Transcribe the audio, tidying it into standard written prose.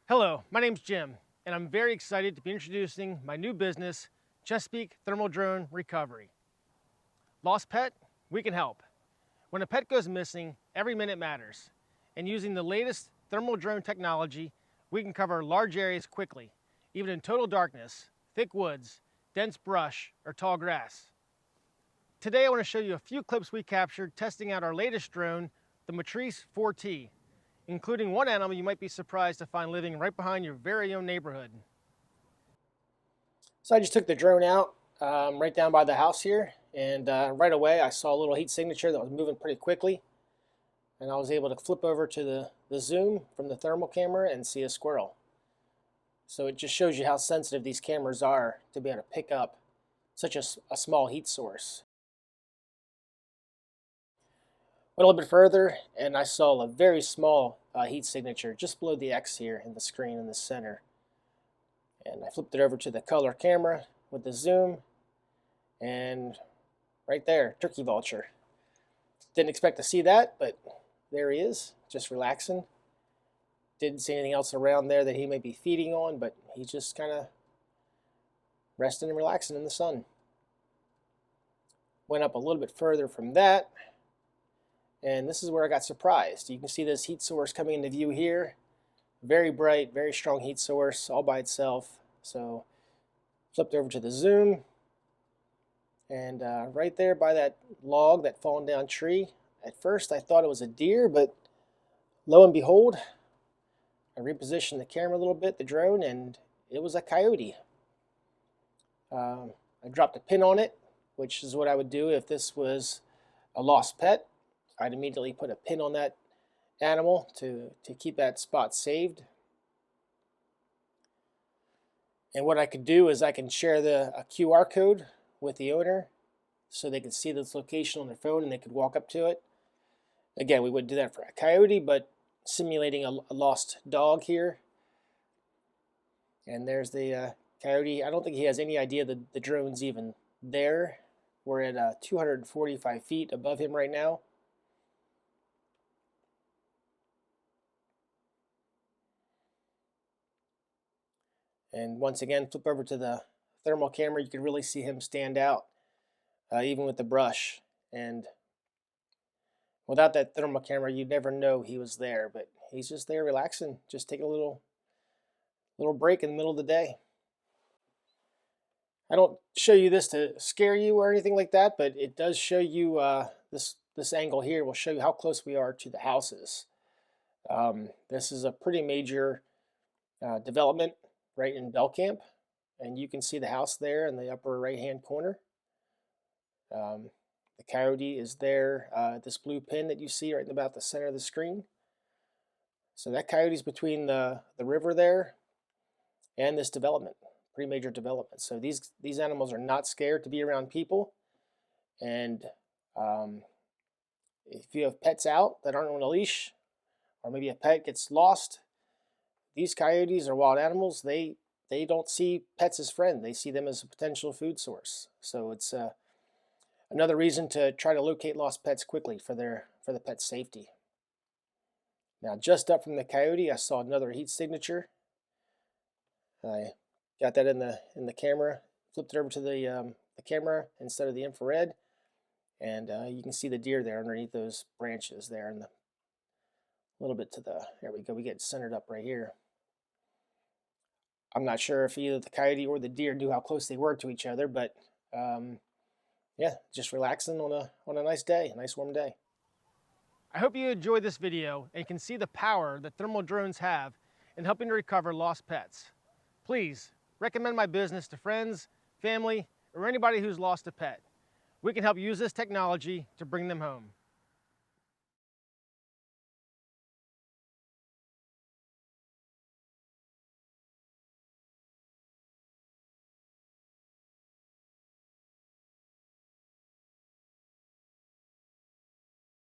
Hello, my name's Jim, and I'm very excited to be introducing my new business, Chesapeake Thermal Drone Recovery. Lost pet? We can help. When a pet goes missing, every minute matters. And using the latest thermal drone technology, we can cover large areas quickly, even in total darkness, thick woods, dense brush, or tall grass. Today I want to show you a few clips we captured testing out our latest drone, the Matrice 4T, including one animal you might be surprised to find living right behind your very own neighborhood. So I just took the drone out right down by the house here, and right away I saw a little heat signature that was moving pretty quickly, and I was able to flip over to the zoom from the thermal camera and see a squirrel. So it just shows you how sensitive these cameras are to be able to pick up such a small heat source. Went a little bit further, and I saw a very small heat signature just below the X here in the screen in the center. And I flipped it over to the color camera with the zoom, and right there, turkey vulture. Didn't expect to see that, but there he is, just relaxing. Didn't see anything else around there that he may be feeding on, but he's just kind of resting and relaxing in the sun. Went up a little bit further from that, and this is where I got surprised. You can see this heat source coming into view here. Very bright, very strong heat source all by itself. So flipped over to the zoom, and right there by that log, that fallen down tree, at first I thought it was a deer, but lo and behold, I repositioned the camera a little bit, the drone, and it was a coyote. I dropped a pin on it, which is what I would do if this was a lost pet. I'd immediately put a pin on that animal to keep that spot saved. And what I could do is I can share a QR code with the owner so they can see this location on their phone and they could walk up to it. Again, we wouldn't do that for a coyote, but simulating a lost dog here. And there's the coyote. I don't think he has any idea that the drone's even there. We're at 245 feet above him right now. And once again, flip over to the thermal camera, you can really see him stand out, even with the brush. And without that thermal camera, you'd never know he was there, but he's just there relaxing, just taking a little break in the middle of the day. I don't show you this to scare you or anything like that, but it does show you this angle here will show you how close we are to the houses. This is a pretty major development right in Belcamp, and you can see the house there in the upper right hand corner. The coyote is there, this blue pin that you see right in about the center of the screen. So that coyote's between the river there and this development, pretty major development. So these animals are not scared to be around people. And if you have pets out that aren't on a leash, or maybe a pet gets lost, these coyotes are wild animals. They don't see pets as friends. They see them as a potential food source. So it's another reason to try to locate lost pets quickly for the pet's safety. Now, just up from the coyote, I saw another heat signature. I got that in the camera, flipped it over to the camera instead of the infrared, and you can see the deer there underneath those branches there, and a little bit to the, there we go, we get centered up right here. I'm not sure if either the coyote or the deer knew how close they were to each other, but yeah, just relaxing on a nice day, a nice warm day. I hope you enjoyed this video and can see the power that thermal drones have in helping to recover lost pets. Please recommend my business to friends, family, or anybody who's lost a pet. We can help use this technology to bring them home.